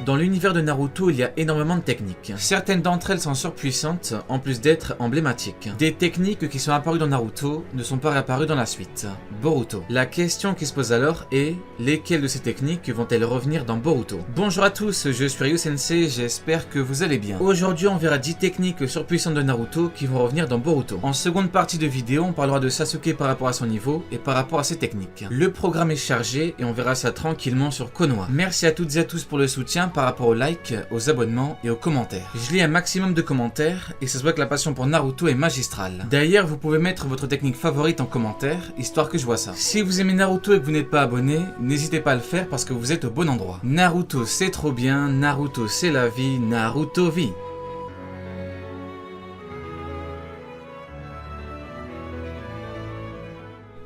Dans l'univers de Naruto, il y a énormément de techniques. Certaines d'entre elles sont surpuissantes, en plus d'être emblématiques. Des techniques qui sont apparues dans Naruto ne sont pas réapparues dans la suite. Boruto. La question qui se pose alors est, lesquelles de ces techniques vont-elles revenir dans Boruto? Bonjour à tous, je suis Ryu Sensei, j'espère que vous allez bien. Aujourd'hui, on verra 10 techniques surpuissantes de Naruto qui vont revenir dans Boruto. En seconde partie de vidéo, on parlera de Sasuke par rapport à son niveau et par rapport à ses techniques. Le programme est chargé et on verra ça tranquillement sur Konoha. Merci à toutes et à tous pour le soutien par rapport aux likes, aux abonnements et aux commentaires. Je lis un maximum de commentaires et ça se voit que la passion pour Naruto est magistrale. D'ailleurs, vous pouvez mettre votre technique favorite en commentaire, histoire que je vois ça. Si vous aimez Naruto et que vous n'êtes pas abonné, n'hésitez pas à le faire parce que vous êtes au bon endroit. Naruto c'est trop bien, Naruto c'est la vie, Naruto vie.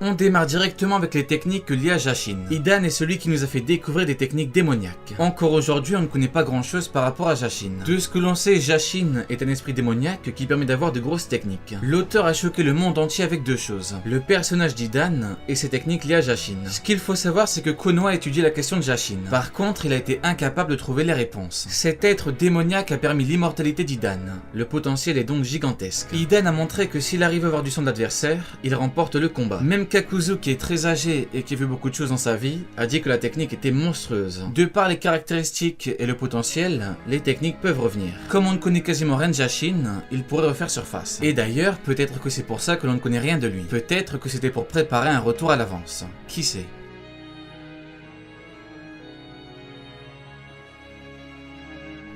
On démarre directement avec les techniques liées à Jashin. Hidan est celui qui nous a fait découvrir des techniques démoniaques. Encore aujourd'hui, on ne connaît pas grand chose par rapport à Jashin. De ce que l'on sait, Jashin est un esprit démoniaque qui permet d'avoir de grosses techniques. L'auteur a choqué le monde entier avec deux choses. Le personnage d'Hidan et ses techniques liées à Jashin. Ce qu'il faut savoir, c'est que Konoha a étudié la question de Jashin. Par contre, il a été incapable de trouver les réponses. Cet être démoniaque a permis l'immortalité d'Hidan. Le potentiel est donc gigantesque. Hidan a montré que s'il arrive à avoir du sang de l'adversaire, il remporte le combat. Même Kakuzu, qui est très âgé et qui a vu beaucoup de choses dans sa vie, a dit que la technique était monstrueuse. De par les caractéristiques et le potentiel, les techniques peuvent revenir. Comme on ne connaît quasiment rien de Jashin, il pourrait refaire surface. Et d'ailleurs, peut-être que c'est pour ça que l'on ne connaît rien de lui. Peut-être que c'était pour préparer un retour à l'avance. Qui sait?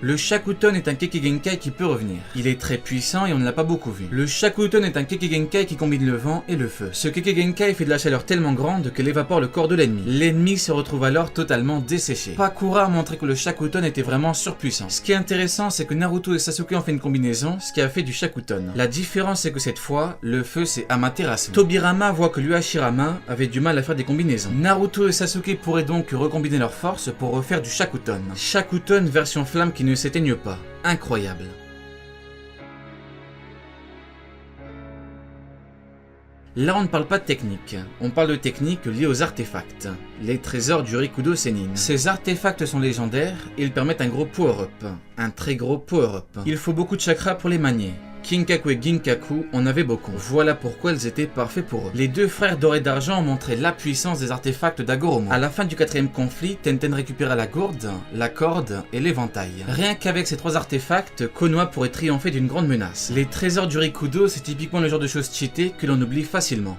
Le Shakuton est un Kekkei qui peut revenir. Il est très puissant et on ne l'a pas beaucoup vu. Le Shakuton est un Kekkei qui combine le vent et le feu. Ce Kekkei fait de la chaleur tellement grande qu'elle évapore le corps de l'ennemi. L'ennemi se retrouve alors totalement desséché. Pakura a montré que le Shakuton était vraiment surpuissant. Ce qui est intéressant, c'est que Naruto et Sasuke ont fait une combinaison, ce qui a fait du Shakuton. La différence, c'est que cette fois, le feu c'est Amaterasu. Tobirama voit que Hashirama avait du mal à faire des combinaisons. Naruto et Sasuke pourraient donc recombiner leurs forces pour refaire du Shakuton. Shakuton version flamme qui ne s'éteigne pas. Incroyable. Là, on ne parle pas de technique, on parle de techniques liées aux artefacts, les trésors du Rikudo Sennin. Ces artefacts sont légendaires et ils permettent un gros power-up, un très gros power-up. Il faut beaucoup de chakras pour les manier. Kinkaku et Ginkaku en avaient beaucoup. Voilà pourquoi ils étaient parfaits pour eux. Les deux frères dorés d'argent ont montré la puissance des artefacts d'Agoromo. À la fin du 4e conflit, Tenten récupéra la gourde, la corde et l'éventail. Rien qu'avec ces trois artefacts, Konoha pourrait triompher d'une grande menace. Les trésors du Rikudo, c'est typiquement le genre de choses cheatées que l'on oublie facilement.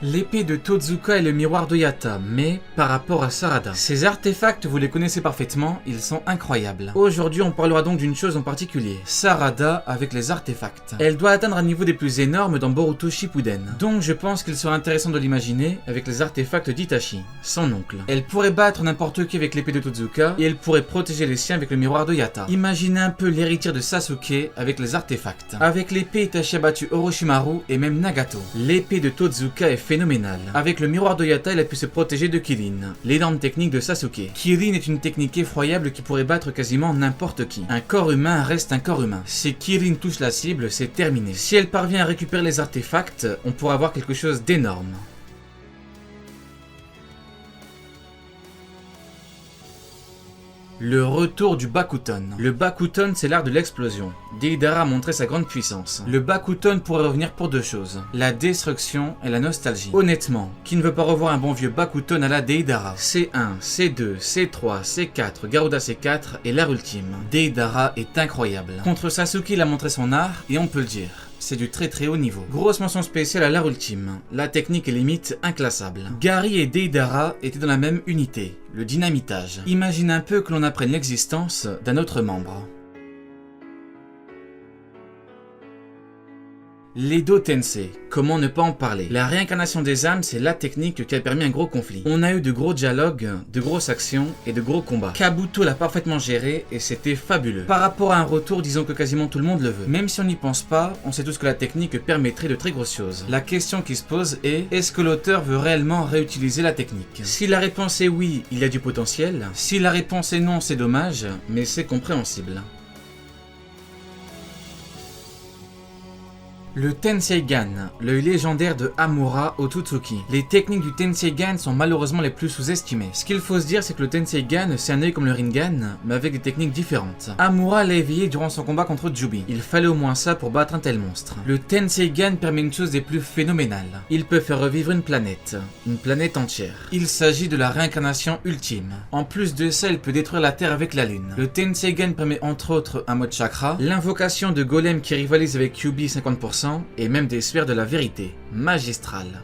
L'épée de Totsuka est le miroir de Yata, mais par rapport à Sarada. Ces artefacts, vous les connaissez parfaitement, ils sont incroyables. Aujourd'hui, on parlera donc d'une chose en particulier, Sarada avec les artefacts. Elle doit atteindre un niveau des plus énormes dans Boruto Shippuden. Donc je pense qu'il serait intéressant de l'imaginer avec les artefacts d'Itachi, son oncle. Elle pourrait battre n'importe qui avec l'épée de Totsuka, et elle pourrait protéger les siens avec le miroir de Yata. Imaginez un peu l'héritière de Sasuke avec les artefacts. Avec l'épée, Itachi a battu Orochimaru et même Nagato. L'épée de Totsuka est phénoménal. Avec le miroir de Yata, elle a pu se protéger de Kirin, l'énorme technique de Sasuke. Kirin est une technique effroyable qui pourrait battre quasiment n'importe qui. Un corps humain reste un corps humain. Si Kirin touche la cible, c'est terminé. Si elle parvient à récupérer les artefacts, on pourra avoir quelque chose d'énorme. Le retour du Bakuton. Le Bakuton, c'est l'art de l'explosion. Deidara a montré sa grande puissance. Le Bakuton pourrait revenir pour deux choses, la destruction et la nostalgie. Honnêtement, qui ne veut pas revoir un bon vieux Bakuton à la Deidara? C1, C2, C3, C4, Garuda C4 et l'art ultime. Deidara est incroyable. Contre Sasuke, il a montré son art et on peut le dire. C'est du très très haut niveau. Grosse mention spéciale à l'art ultime. La technique est limite inclassable. Gary et Deidara étaient dans la même unité, le dynamitage. Imagine un peu que l'on apprenne l'existence d'un autre membre. L'Edo Tensei, comment ne pas en parler? La réincarnation des âmes, c'est la technique qui a permis un gros conflit. On a eu de gros dialogues, de grosses actions et de gros combats. Kabuto l'a parfaitement géré et c'était fabuleux. Par rapport à un retour, disons que quasiment tout le monde le veut. Même si on n'y pense pas, on sait tous que la technique permettrait de très grosses choses. La question qui se pose est, est-ce que l'auteur veut réellement réutiliser la technique? Si la réponse est oui, il y a du potentiel. Si la réponse est non, c'est dommage, mais c'est compréhensible. Le Tenseigan, l'œil légendaire de Hamura Otsutsuki. Les techniques du Tenseigan sont malheureusement les plus sous-estimées. Ce qu'il faut se dire, c'est que le Tenseigan, c'est un œil comme le Rinnegan, mais avec des techniques différentes. Hamura l'a éveillé durant son combat contre Jubi. Il fallait au moins ça pour battre un tel monstre. Le Tenseigan permet une chose des plus phénoménales. Il peut faire revivre une planète entière. Il s'agit de la réincarnation ultime. En plus de ça, il peut détruire la Terre avec la Lune. Le Tenseigan permet entre autres un mode chakra, l'invocation de golems qui rivalisent avec Kyuubi 50%, et même des sphères de la vérité, magistrales.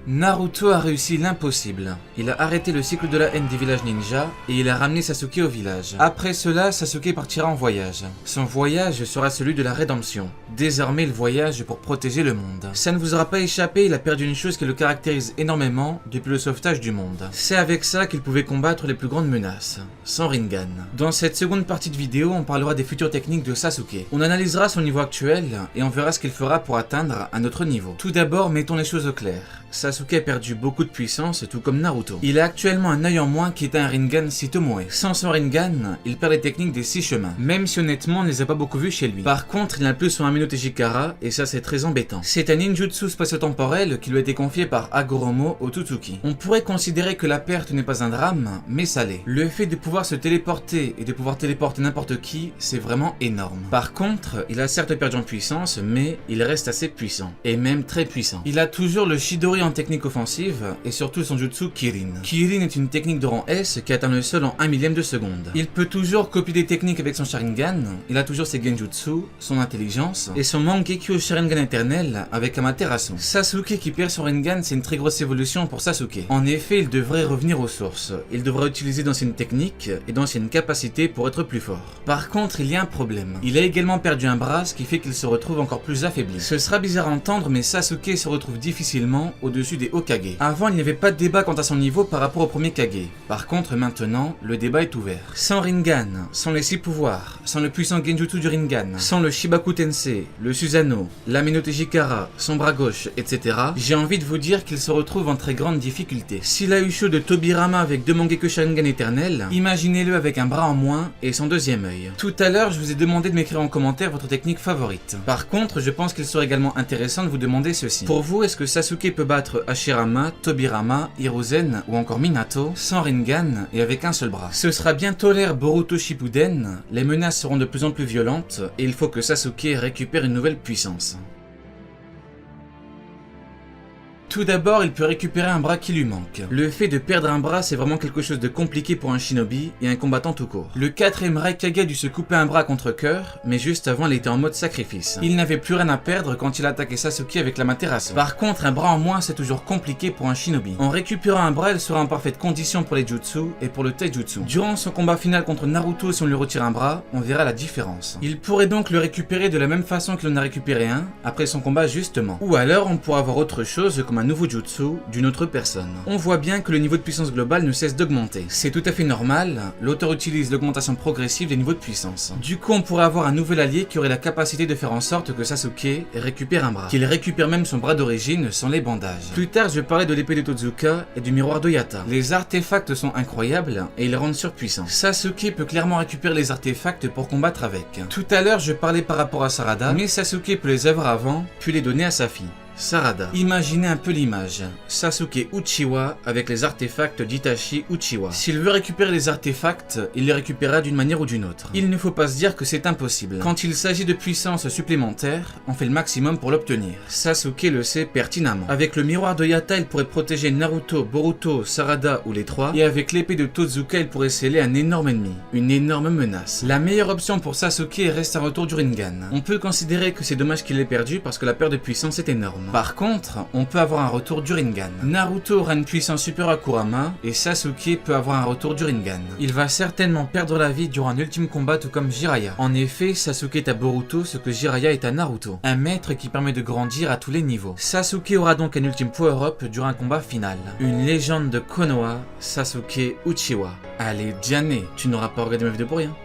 Naruto a réussi l'impossible. Il a arrêté le cycle de la haine des villages ninja et il a ramené Sasuke au village. Après cela, Sasuke partira en voyage. Son voyage sera celui de la rédemption. Désormais, il voyage pour protéger le monde. Ça ne vous aura pas échappé, il a perdu une chose qui le caractérise énormément depuis le sauvetage du monde. C'est avec ça qu'il pouvait combattre les plus grandes menaces, son Rinnegan. Dans cette seconde partie de vidéo, on parlera des futures techniques de Sasuke. On analysera son niveau actuel et on verra ce qu'il fera pour atteindre un autre niveau. Tout d'abord, mettons les choses au clair. Sasuke a perdu beaucoup de puissance, tout comme Naruto. Il a actuellement un œil en moins qui est un Rinnegan Sitomoe. Sans son Rinnegan, il perd les techniques des 6 chemins, même si honnêtement on ne les a pas beaucoup vus chez lui. Par contre, il n'a plus son Amino Tejikara, et ça c'est très embêtant. C'est un ninjutsu spatio-temporel qui lui a été confié par Hagoromo Otsutsuki. On pourrait considérer que la perte n'est pas un drame, mais ça l'est. Le fait de pouvoir se téléporter et de pouvoir téléporter n'importe qui, c'est vraiment énorme. Par contre, il a certes perdu en puissance, mais il reste assez puissant, et même très puissant. Il a toujours le Chidori en technique offensive et surtout son jutsu Kirin. Kirin est une technique de rang S qui atteint le sol en 1 millième de seconde. Il peut toujours copier des techniques avec son Sharingan, il a toujours ses genjutsu, son intelligence et son Mangekyo Sharingan éternel avec Amaterasu. Sasuke qui perd son Rinnegan, c'est une très grosse évolution pour Sasuke. En effet, il devrait revenir aux sources. Il devrait utiliser d'anciennes techniques et d'anciennes capacités pour être plus fort. Par contre, il y a un problème. Il a également perdu un bras, ce qui fait qu'il se retrouve encore plus affaibli. Ce sera bizarre à entendre, mais Sasuke se retrouve difficilement au-dessus des Hokage. Avant, il n'y avait pas de débat quant à son niveau par rapport au premier Kage. Par contre, maintenant, le débat est ouvert. Sans Rinnegan, sans les 6 pouvoirs, sans le puissant genjutsu du Rinnegan, sans le Shibaku Tensei, le Susanoo, l'Amino Tejikara, son bras gauche, etc., j'ai envie de vous dire qu'il se retrouve en très grande difficulté. S'il a eu chaud de Tobirama avec 2 Mangekyo Sharingan éternels, imaginez-le avec un bras en moins et son deuxième œil. Tout à l'heure, je vous ai demandé de m'écrire en commentaire votre technique favorite. Par contre, je pense qu'il serait également intéressant de vous demander ceci. Pour vous, est-ce que Sasuke peut battre Hashirama, Tobirama, Hiruzen ou encore Minato sans Rinnegan et avec un seul bras? Ce sera bientôt l'ère Boruto Shippuden, les menaces seront de plus en plus violentes et il faut que Sasuke récupère une nouvelle puissance. Tout d'abord, il peut récupérer un bras qui lui manque. Le fait de perdre un bras, c'est vraiment quelque chose de compliqué pour un shinobi et un combattant tout court. Le 4ème Raikage a dû se couper un bras contre cœur, mais juste avant, il était en mode sacrifice. Il n'avait plus rien à perdre quand il attaquait Sasuke avec l'Amaterasu. Par contre, un bras en moins, c'est toujours compliqué pour un shinobi. En récupérant un bras, il sera en parfaite condition pour les jutsu et pour le taijutsu. Durant son combat final contre Naruto, si on lui retire un bras, on verra la différence. Il pourrait donc le récupérer de la même façon qu'il en a récupéré un, après son combat justement. Ou alors, on pourra avoir autre chose comme un nouveau jutsu d'une autre personne. On voit bien que le niveau de puissance globale ne cesse d'augmenter. C'est tout à fait normal, l'auteur utilise l'augmentation progressive des niveaux de puissance. Du coup, on pourrait avoir un nouvel allié qui aurait la capacité de faire en sorte que Sasuke récupère un bras, qu'il récupère même son bras d'origine sans les bandages. Plus tard, je parlais de l'épée de Totsuka et du miroir de Yata. Les artefacts sont incroyables et ils rendent surpuissants. Sasuke peut clairement récupérer les artefacts pour combattre avec. Tout à l'heure, je parlais par rapport à Sarada, mais Sasuke peut les avoir avant, puis les donner à sa fille. Sarada. Imaginez un peu l'image. Sasuke Uchiwa avec les artefacts d'Itachi Uchiwa. S'il veut récupérer les artefacts, il les récupérera d'une manière ou d'une autre. Il ne faut pas se dire que c'est impossible. Quand il s'agit de puissance supplémentaire, on fait le maximum pour l'obtenir. Sasuke le sait pertinemment. Avec le miroir de Yata, il pourrait protéger Naruto, Boruto, Sarada ou les trois. Et avec l'épée de Totsuka, il pourrait sceller un énorme ennemi. Une énorme menace. La meilleure option pour Sasuke reste un retour du Rinnegan. On peut considérer que c'est dommage qu'il l'ait perdu parce que la perte de puissance est énorme. Par contre, on peut avoir un retour du Rinnegan. Naruto aura une puissance supérieure à Kurama et Sasuke peut avoir un retour du Rinnegan. Il va certainement perdre la vie durant un ultime combat tout comme Jiraiya. En effet, Sasuke est à Boruto ce que Jiraiya est à Naruto. Un maître qui permet de grandir à tous les niveaux. Sasuke aura donc un ultime power-up durant un combat final. Une légende de Konoha, Sasuke Uchiwa. Allez, Diane, tu n'auras pas regardé ma vidéo pour rien.